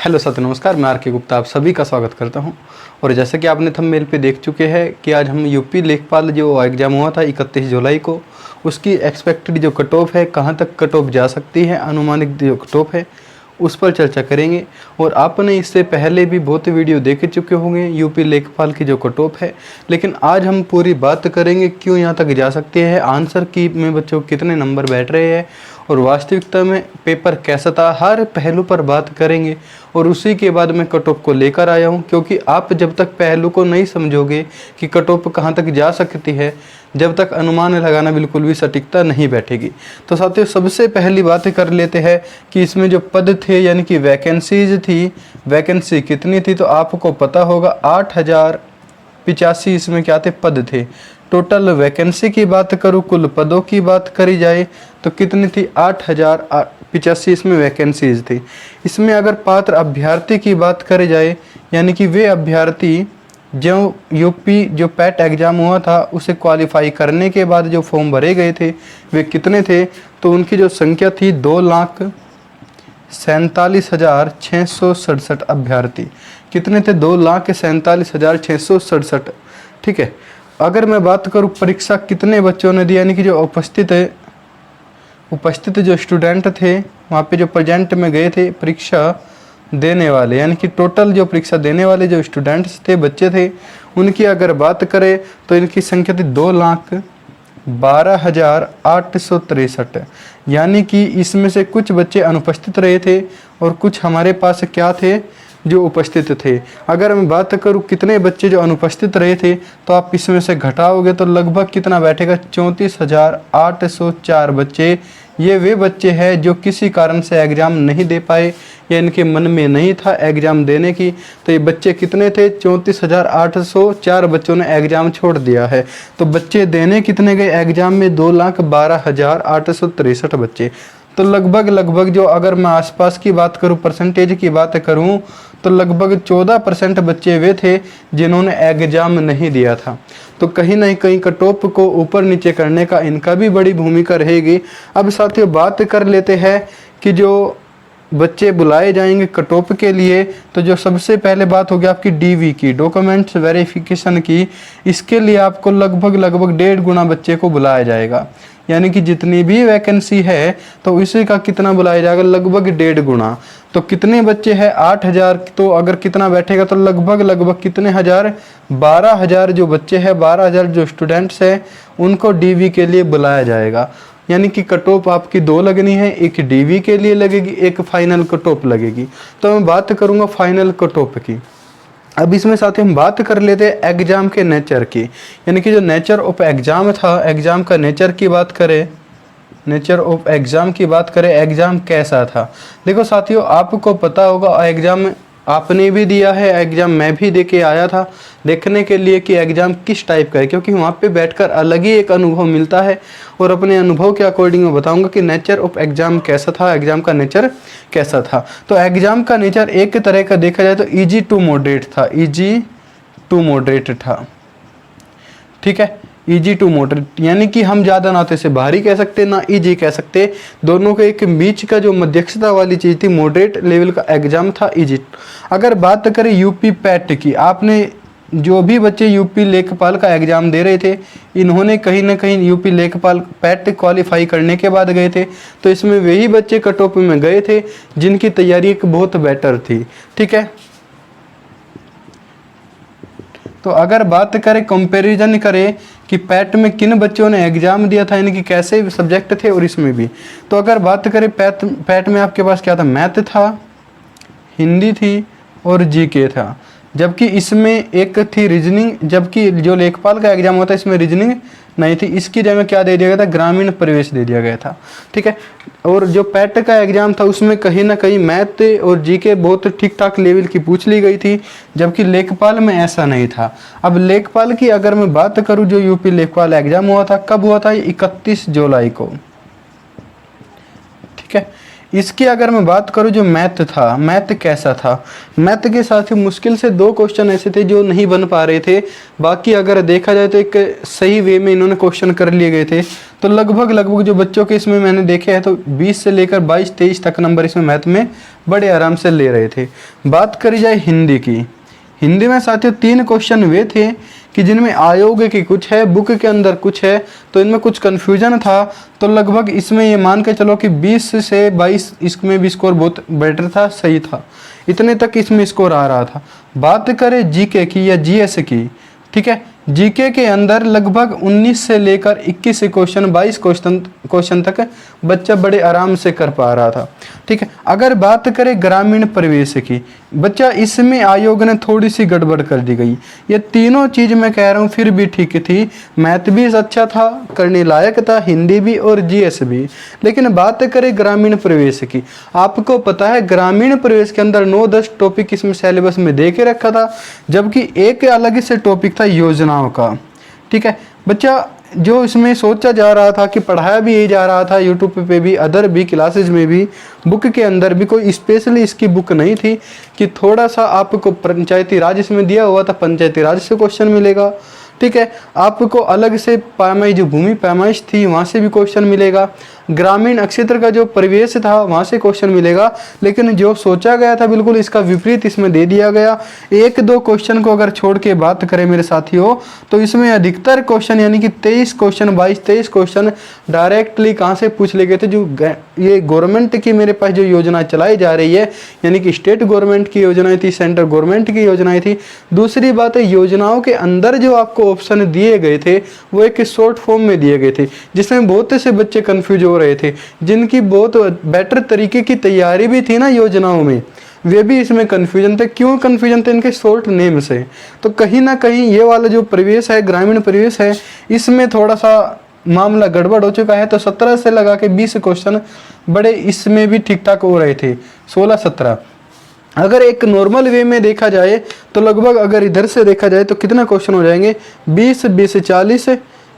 Hello साथियों, नमस्कार। मैं आर.के. गुप्ता आप सभी का स्वागत करता हूं। और जैसे कि आपने थंबनेल पे देख चुके हैं कि आज हम यूपी लेखपाल जो एग्ज़ाम हुआ था 31 जुलाई को, उसकी एक्सपेक्टेड जो कट ऑफ है, कहां तक कट ऑफ जा सकती है, अनुमानित जो कट ऑफ है उस पर चर्चा करेंगे। और आपने इससे पहले भी बहुत वीडियो देख चुके होंगे यूपी लेखपाल की जो कट ऑफ है, लेकिन आज हम पूरी बात करेंगे क्यों यहाँ तक जा सकते हैं, आंसर की में बच्चों कितने नंबर बैठ रहे हैं और वास्तविकता में पेपर कैसा था, हर पहलू पर बात करेंगे। और उसी के बाद मैं कट ऑफ को लेकर आया हूँ, क्योंकि आप जब तक पहलू को नहीं समझोगे कि कट ऑफ कहाँ तक जा सकती है, जब तक अनुमान लगाना बिल्कुल भी सटीकता नहीं बैठेगी। तो साथियों, सबसे पहली बात कर लेते हैं कि इसमें जो पद थे यानी कि वैकेंसीज थी, वैकेंसी कितनी थी, तो आपको पता होगा 8085 इसमें क्या थे, पद थे। टोटल वैकेंसी की बात करूँ, कुल पदों की बात करी जाए तो कितनी थी, 8085 इसमें वैकेंसीज थी। इसमें अगर पात्र अभ्यर्थी की बात करी जाए, यानी कि वे अभ्यर्थी जो यूपी जो पैट एग्ज़ाम हुआ था उसे क्वालिफाई करने के बाद जो फॉर्म भरे गए थे वे कितने थे, तो उनकी जो संख्या थी 2,47,667 अभ्यर्थी। कितने थे, 2,47,667। ठीक है। अगर मैं बात करूं परीक्षा कितने बच्चों ने दी, यानी कि जो उपस्थित जो स्टूडेंट थे वहाँ पे जो प्रेजेंट में गए थे परीक्षा देने वाले, यानी कि टोटल जो परीक्षा देने वाले जो स्टूडेंट्स थे, बच्चे थे, उनकी अगर बात करें तो इनकी संख्या थी 2,12,863। यानी कि इसमें से कुछ बच्चे अनुपस्थित रहे थे और कुछ हमारे पास क्या थे, जो उपस्थित थे। अगर मैं बात करूं कितने बच्चे जो अनुपस्थित रहे थे, तो आप इसमें से घटाओगे तो लगभग कितना बैठेगा, 34,804 बच्चे। ये वे बच्चे हैं जो किसी कारण से एग्ज़ाम नहीं दे पाए या इनके मन में नहीं था एग्ज़ाम देने की। तो ये बच्चे कितने थे, 34,804 बच्चों ने एग्ज़ाम छोड़ दिया है। तो बच्चे देने कितने गए एग्ज़ाम में, 2,12,863 बच्चे। तो लगभग जो अगर मैं आसपास की बात करूं, परसेंटेज की बात करूं, तो लगभग 14% बच्चे वे थे जिन्होंने एग्ज़ाम नहीं दिया था। तो कहीं ना कहीं कट ऑफ को ऊपर नीचे करने का इनका भी बड़ी भूमिका रहेगी। अब साथियों, बात कर लेते हैं कि जो बच्चे बुलाए जाएंगे कट ऑफ के लिए, तो जो सबसे पहले बात होगी आपकी डीवी की, डॉक्यूमेंट्स वेरिफिकेशन की। इसके लिए आपको लगभग 1.5 गुना बच्चे को बुलाया जाएगा। यानी कि जितनी भी वैकेंसी है तो इसी का कितना बुलाया जाएगा, लगभग 1.5 गुना। तो कितने बच्चे हैं, 8,000। तो अगर कितना बैठेगा तो लगभग कितने हज़ार, 12,000 जो बच्चे हैं, 12,000 जो स्टूडेंट्स हैं, उनको डीवी के लिए बुलाया जाएगा। यानी कि कट ऑफ आपकी 2 लगनी है, एक डीवी के लिए लगेगी, एक फाइनल कट ऑफ लगेगी। तो मैं बात करूंगा फाइनल कट ऑफ की। अब इसमें साथ ही हम बात कर लेते हैं एग्ज़ाम के नेचर की, यानी कि जो नेचर ऑफ एग्ज़ाम था, एग्ज़ाम का नेचर की बात करें, नेचर ऑफ एग्ज़ाम की बात करें, एग्ज़ाम कैसा था। देखो साथियों, आपको पता होगा एग्ज़ाम आपने भी दिया है, एग्ज़ाम मैं भी दे के आया था, देखने के लिए कि एग्ज़ाम किस टाइप का है, क्योंकि वहाँ पे बैठकर अलग ही एक अनुभव मिलता है। और अपने अनुभव के अकॉर्डिंग मैं बताऊंगा कि नेचर ऑफ एग्ज़ाम कैसा था, एग्ज़ाम का नेचर कैसा था। तो एग्ज़ाम का नेचर एक तरह का देखा जाए तो ईजी टू मॉडरेट था, ईजी टू मॉडरेट था। ठीक है, ईजी टू मॉडरेट, यानी कि हम ज़्यादा ना तो इसे भारी कह सकते ना ईजी कह सकते, दोनों के एक बीच का जो मध्यस्थता वाली चीज़ थी, मॉडरेट लेवल का एग्ज़ाम था, ईजी। अगर बात करें यूपी पैट की, आपने जो भी बच्चे यूपी लेखपाल का एग्ज़ाम दे रहे थे, इन्होंने कहीं ना कहीं यूपी लेखपाल पैट क्वालिफाई करने के बाद गए थे। तो इसमें वही बच्चे कट ऑफ में गए थे जिनकी तैयारी एक बहुत बेटर थी। ठीक है। तो अगर बात करें, कंपैरिजन करें कि पैट में किन बच्चों ने एग्ज़ाम दिया था, यानी कि कैसे सब्जेक्ट थे, और इसमें भी, तो अगर बात करें पैट में आपके पास क्या था, मैथ था, हिंदी थी और जीके था। जबकि इसमें एक थी रीजनिंग, जबकि जो लेखपाल का एग्ज़ाम होता है इसमें रीजनिंग नहीं थी। इसकी जगह क्या दे दिया गया था, ग्रामीण परिवेश दे दिया गया था। ठीक है। और जो पैट का एग्ज़ाम था उसमें कहीं ना कहीं मैथ और जीके बहुत ठीक ठाक लेवल की पूछ ली गई थी, जबकि लेखपाल में ऐसा नहीं था। अब लेखपाल की अगर मैं बात करूं, जो यूपी लेखपाल एग्ज़ाम हुआ था, कब हुआ था, 31 जुलाई को। ठीक है, इसकी अगर मैं बात करूं, जो मैथ था, मैथ कैसा था, मैथ के साथ ही मुश्किल से 2 क्वेश्चन ऐसे थे जो नहीं बन पा रहे थे। बाकी अगर देखा जाए तो एक सही वे में इन्होंने क्वेश्चन कर लिए गए थे। तो लगभग जो बच्चों के इसमें मैंने देखे हैं तो 20 से लेकर 22-23 तक नंबर इसमें मैथ में बड़े आराम से ले रहे थे। बात करी जाए हिंदी की, हिंदी में साथियों 3 क्वेश्चन वे थे कि जिनमें आयोग की कुछ है, बुक के अंदर कुछ है, तो इनमें कुछ कन्फ्यूजन था। तो लगभग इसमें ये मान के चलो कि 20 से 22 इसमें भी स्कोर बहुत बेटर था, सही था, इतने तक इसमें स्कोर आ रहा था। बात करें जीके की या जीएस की, ठीक है, जीके के अंदर लगभग 19 से लेकर 21 क्वेश्चन, 22 क्वेश्चन तक बच्चा बड़े आराम से कर पा रहा था। ठीक है, अगर बात करें ग्रामीण परिवेश की, बच्चा इसमें आयोग ने थोड़ी सी गड़बड़ कर दी गई। ये तीनों चीज मैं कह रहा हूँ फिर भी ठीक थी, मैथ भी अच्छा था, करने लायक था, हिंदी भी और जीएस भी। लेकिन बात करें ग्रामीण परिवेश की, आपको पता है ग्रामीण परिवेश के अंदर 9-10 टॉपिक इसमें सिलेबस में दे के रखा था, जबकि एक अलग से टॉपिक था योजनाओं का। ठीक है, बच्चा जो इसमें सोचा जा रहा था कि पढ़ाया भी यही जा रहा था, यूट्यूब पे भी, अदर भी क्लासेस में भी, बुक के अंदर भी कोई स्पेशली इसकी बुक नहीं थी कि थोड़ा सा आपको पंचायती राज इसमें दिया हुआ था, पंचायती राज से क्वेश्चन मिलेगा। ठीक है, आपको अलग से पैमाइश, जो भूमि पैमाइश थी वहाँ से भी क्वेश्चन मिलेगा, ग्रामीण क्षेत्र का जो परिवेश था वहाँ से क्वेश्चन मिलेगा। लेकिन जो सोचा गया था बिल्कुल इसका विपरीत इसमें दे दिया गया। 1-2 क्वेश्चन को अगर छोड़ के बात करें मेरे साथियों, तो इसमें अधिकतर क्वेश्चन यानी कि 23 क्वेश्चन, 22-23 क्वेश्चन डायरेक्टली कहाँ से पूछ लिए गए थे, जो ये गवर्नमेंट की मेरे पास जो योजना चलाई जा रही है, यानी कि स्टेट गवर्नमेंट की योजनाएं थी, सेंट्रल गवर्नमेंट की योजनाएं थी। दूसरी बात है, योजनाओं के अंदर जो आपको ऑप्शन दिए गए थे वो एक शॉर्ट फॉर्म में दिए गए थे, जिसमें बहुत से बच्चे कंफ्यूज हो रहे थे, जिनकी बहुत बेटर तरीके की तैयारी भी थी ना योजनाओं में, वे भी इसमें कंफ्यूजन थे। क्यों कंफ्यूजन थे? इनके शॉर्ट नेम से। तो कहीं ना कहीं ये वाला जो परिवेश है, ग्रामीण परिवेश है, इसमें थोड़ा सा मामला गड़बड़ हो चुका है। तो 17 से लगा के 20 क्वेश्चन बड़े इसमें भी ठीक ठाक हो रहे थे, 16-17। अगर एक नॉर्मल वे में देखा जाए तो लगभग अगर इधर से देखा जाए तो कितना क्वेश्चन हो जाएंगे, 20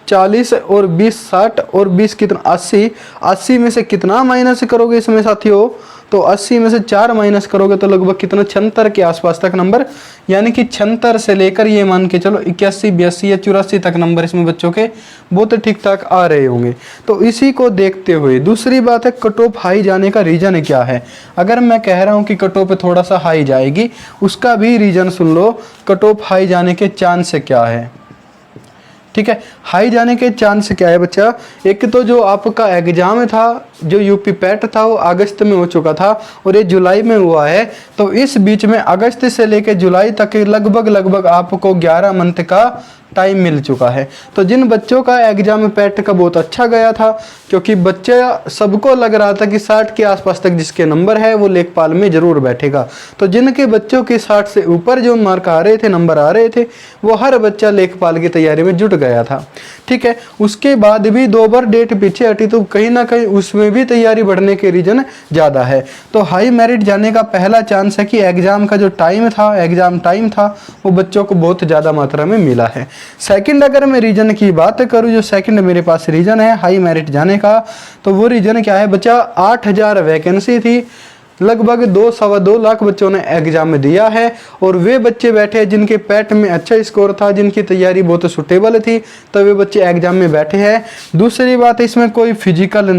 40 और 20 60 और 20 कितना 80। 80 में से कितना माइनस करोगे इसमें साथियों, तो 80 में से 4 माइनस करोगे तो लगभग कितना 76 के आसपास तक नंबर, यानी कि 76 से लेकर ये मान के चलो 81, 82 या 84 तक नंबर इसमें बच्चों के बहुत ठीक ठाक आ रहे होंगे। तो इसी को देखते हुए दूसरी बात है, कट ऑफ हाई जाने का रीजन क्या है। अगर मैं कह रहा हूँ कि कट ऑफ थोड़ा सा हाई जाएगी, उसका भी रीजन सुन लो, कट ऑफ हाई जाने के चांस क्या है। ठीक है, हाई जाने के चांस क्या है बच्चा, एक तो जो आपका एग्जाम था, जो यूपी पैट था, वो अगस्त में हो चुका था और ये जुलाई में हुआ है। तो इस बीच में अगस्त से लेकर जुलाई तक लगभग आपको 11 मंथ का टाइम मिल चुका है। तो जिन बच्चों का एग्जाम पैट का बहुत अच्छा गया था, क्योंकि बच्चे सबको लग रहा था कि 60 के आसपास तक जिसके नंबर है वो लेखपाल में जरूर बैठेगा, तो जिनके बच्चों के 60 से ऊपर जो मार्क आ रहे थे, नंबर आ रहे थे, वो हर बच्चा लेखपाल की तैयारी में जुट गया था। ठीक है, उसके बाद भी 2 बार डेट पीछे हटी, तो कहीं ना कहीं उसमें भी तैयारी बढ़ने के रीजन ज़्यादा है। तो हाई मेरिट जाने का पहला चांस है कि एग्जाम का जो टाइम था वो बच्चों को बहुत ज़्यादा मात्रा में मिला है। सेकंड, अगर मैं रीजन की बात करूं, जो सेकंड मेरे पास रीजन है हाई मेरिट जाने का, तो वो रीजन क्या है बच्चा, 8000 वैकेंसी थी, लगभग 2-2.25 लाख बच्चों ने एग्जाम में दिया है, और वे बच्चे बैठे हैं जिनके पैट में अच्छा स्कोर था, जिनकी तैयारी बहुत सुटेबल थी, तो वे बच्चे एग्जाम में बैठे हैं। दूसरी बात, इसमें कोई फिजिकल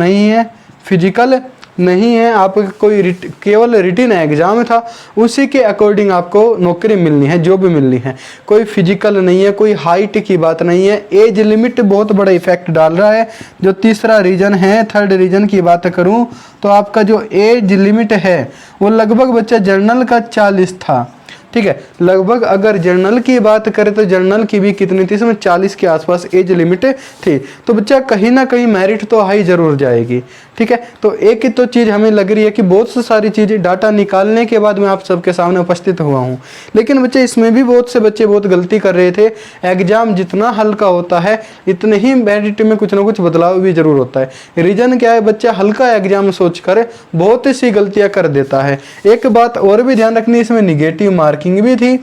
नहीं है, आपको कोई केवल रिटन एग्जाम था, उसी के अकॉर्डिंग आपको नौकरी मिलनी है, जॉब मिलनी है। कोई फिजिकल नहीं है, कोई हाइट की बात नहीं है। एज लिमिट बहुत बड़ा इफेक्ट डाल रहा है। जो तीसरा रीजन है, थर्ड रीजन की बात करूं तो आपका जो एज लिमिट है वो लगभग बच्चा जर्नल का 40 था। ठीक है, लगभग अगर जर्नल की बात करें तो जर्नल की भी कितनी थी, इसमें 40 के आसपास एज लिमिट थी। तो बच्चा कहीं ना कहीं मेरिट तो हाई जरूर जाएगी। ठीक है, तो एक ही तो चीज़ हमें लग रही है कि बहुत सी सारी चीज़ें डाटा निकालने के बाद मैं आप सबके सामने उपस्थित हुआ हूँ, लेकिन बच्चे इसमें भी बहुत से बच्चे बहुत गलती कर रहे थे। एग्जाम जितना हल्का होता है इतने ही मेरिट में कुछ ना कुछ बदलाव भी जरूर होता है। रीजन क्या है, बच्चा हल्का एग्जाम सोच कर बहुत सी गलतियाँ कर देता है। एक बात और भी ध्यान रखनी, इसमें निगेटिव मार्किंग भी थी,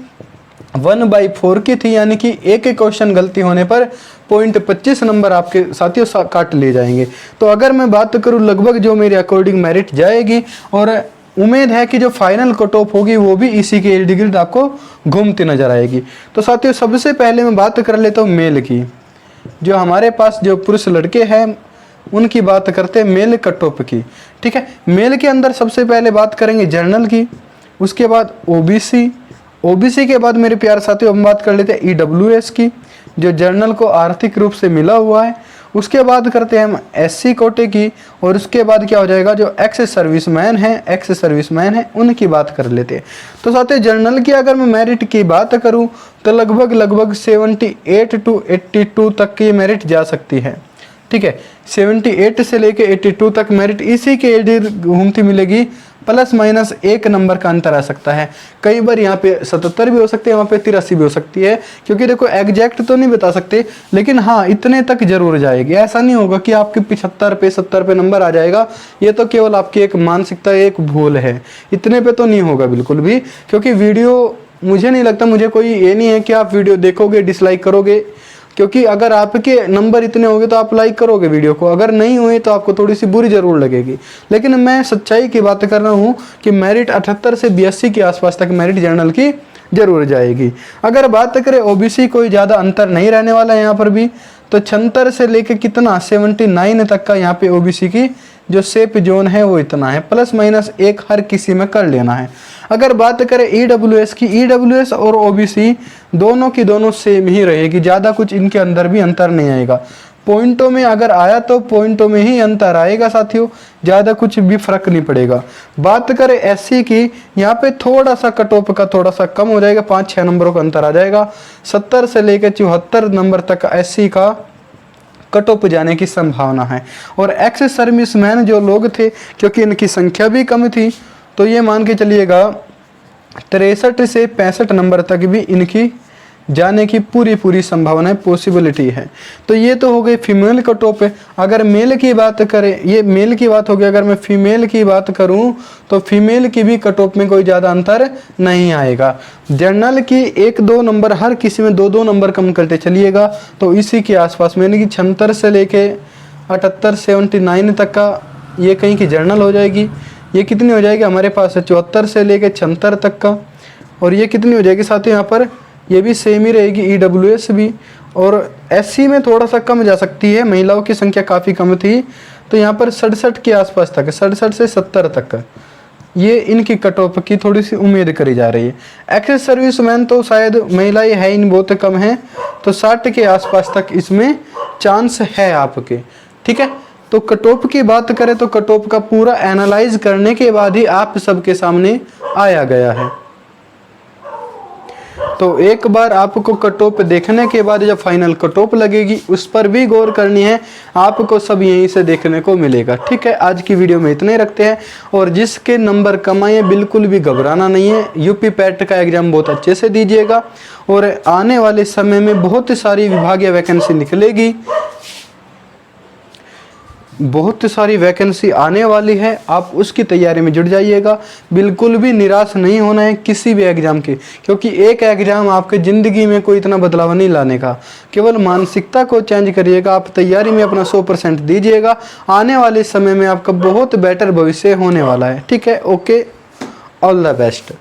1/4 की थी, यानी कि एक क्वेश्चन गलती होने पर 0.25 नंबर आपके साथियों काट ले जाएंगे। तो अगर मैं बात करूं लगभग जो मेरे अकॉर्डिंग मेरिट जाएगी, और उम्मीद है कि जो फाइनल कट ऑफ होगी वो भी इसी के इर्द गिर्द आपको घूमती नजर आएगी। तो साथियों सबसे पहले मैं बात कर लेता हूँ मेल की। जो हमारे पास जो पुरुष लड़के हैं उनकी बात करते हैं मेल कट ऑफ की। ठीक है, मेल के अंदर सबसे पहले बात करेंगे जनरल की, उसके बाद ओबीसी, ओबीसी के बाद मेरे प्यारे साथियों हम बात कर लेते हैं ईडब्ल्यूएस की, जो जर्नल को आर्थिक रूप से मिला हुआ है। उसके बाद करते हैं हम एससी कोटे की, और उसके बाद क्या हो जाएगा जो एक्स सर्विसमैन है उनकी बात कर लेते हैं। तो साथियों जर्नल की अगर मैं मेरिट की बात करूं तो लगभग 78 to 82 तक की मेरिट जा सकती है। ठीक है, 78 से लेके 82 तक मेरिट इसी के इर्द घूमती मिलेगी, प्लस माइनस 1 नंबर का अंतर आ सकता है। कई बार यहाँ पे 77 भी हो सकती है, वहाँ पे 83 भी हो सकती है, क्योंकि देखो एग्जैक्ट तो नहीं बता सकते, लेकिन हाँ इतने तक जरूर जाएगी। ऐसा नहीं होगा कि आपके 75 पे 70 पे नंबर आ जाएगा, ये तो केवल आपकी एक मानसिकता, एक भूल है। इतने पे तो नहीं होगा बिल्कुल भी, क्योंकि वीडियो मुझे नहीं लगता, मुझे कोई ये नहीं है कि आप वीडियो देखोगे डिसलाइक करोगे, क्योंकि अगर आपके नंबर इतने होंगे तो आप लाइक करोगे वीडियो को, अगर नहीं हुए तो आपको थोड़ी सी बुरी जरूर लगेगी। लेकिन मैं सच्चाई की बात कर रहा हूँ कि मेरिट 78 से 82 के आसपास तक मेरिट जर्नल की जरूर जाएगी। अगर बात करें ओबीसी, कोई ज़्यादा अंतर नहीं रहने वाला है यहाँ पर भी, तो 76 से लेकर कितना 79 तक का यहाँ पे ओबीसी की जो सेफ जोन है वो इतना है, प्लस माइनस 1 हर किसी में कर लेना है। अगर बात करें ईडब्ल्यूएस की, ईडब्ल्यूएस और ओबीसी दोनों की दोनों सेम ही रहेगी, ज़्यादा कुछ इनके अंदर भी अंतर नहीं आएगा। पॉइंटों में अगर आया तो पॉइंटों में ही अंतर आएगा साथियों, ज़्यादा कुछ भी फर्क नहीं पड़ेगा। बात करें एससी की, यहाँ पे थोड़ा सा कट ऑफ का थोड़ा सा कम हो जाएगा, 5-6 नंबरों का अंतर आ जाएगा। 70 से लेकर 74 नंबर तक एससी का कट ऑफ जाने की संभावना है। और एक्स सर्विसमैन जो लोग थे, क्योंकि इनकी संख्या भी कम थी, तो ये मान के चलिएगा 63 से 65 नंबर तक भी इनकी जाने की पूरी संभावना पॉसिबिलिटी है। तो ये तो हो गई फीमेल कट ऑफ। अगर मेल की बात करें, ये मेल की बात हो गई, अगर मैं फीमेल की बात करूं तो फीमेल की भी कट ऑफ में कोई ज़्यादा अंतर नहीं आएगा। जर्नल की 1-2 नंबर हर किसी में 2-2 नंबर कम करते चलिएगा, तो इसी के आसपास मैंने कि 76 से लेके 78 79 तक का ये कहीं की जर्नल हो जाएगी। ये कितनी हो जाएगी हमारे पास 74 से लेके 76 तक का, और ये कितनी हो जाएगी साथियों यहाँ पर, ये भी सेम ही रहेगी ईडब्ल्यूएस भी। और एससी में थोड़ा सा कम जा सकती है, महिलाओं की संख्या काफ़ी कम थी, तो यहाँ पर 67 के आसपास तक, 67 से 70 तक ये इनकी कट ऑफ की थोड़ी सी उम्मीद करी जा रही है। एक्स सर्विसमैन तो शायद महिलाएं है इन बहुत कम है, तो 60 के आसपास तक इसमें चांस है आपके। ठीक है, तो कट ऑफ की बात करें तो कट ऑफ का पूरा एनालाइज करने के बाद ही आप सबके सामने आया गया है। तो एक बार आपको कट ऑफ देखने के बाद जब फाइनल कट ऑफ लगेगी उस पर भी गौर करनी है, आपको सब यहीं से देखने को मिलेगा। ठीक है, आज की वीडियो में इतने ही रखते हैं। और जिसके नंबर कम आए बिल्कुल भी घबराना नहीं है, यूपी पैट का एग्जाम बहुत अच्छे से दीजिएगा, और आने वाले समय में बहुत सारी विभागीय वैकेंसी निकलेगी, बहुत सारी वैकेंसी आने वाली है, आप उसकी तैयारी में जुट जाइएगा। बिल्कुल भी निराश नहीं होना है किसी भी एग्जाम के, क्योंकि एक एग्जाम आपके ज़िंदगी में कोई इतना बदलाव नहीं लाने का, केवल मानसिकता को चेंज करिएगा। आप तैयारी में अपना 100% दीजिएगा, आने वाले समय में आपका बहुत बेटर भविष्य होने वाला है। ठीक है, ओके, ऑल द बेस्ट।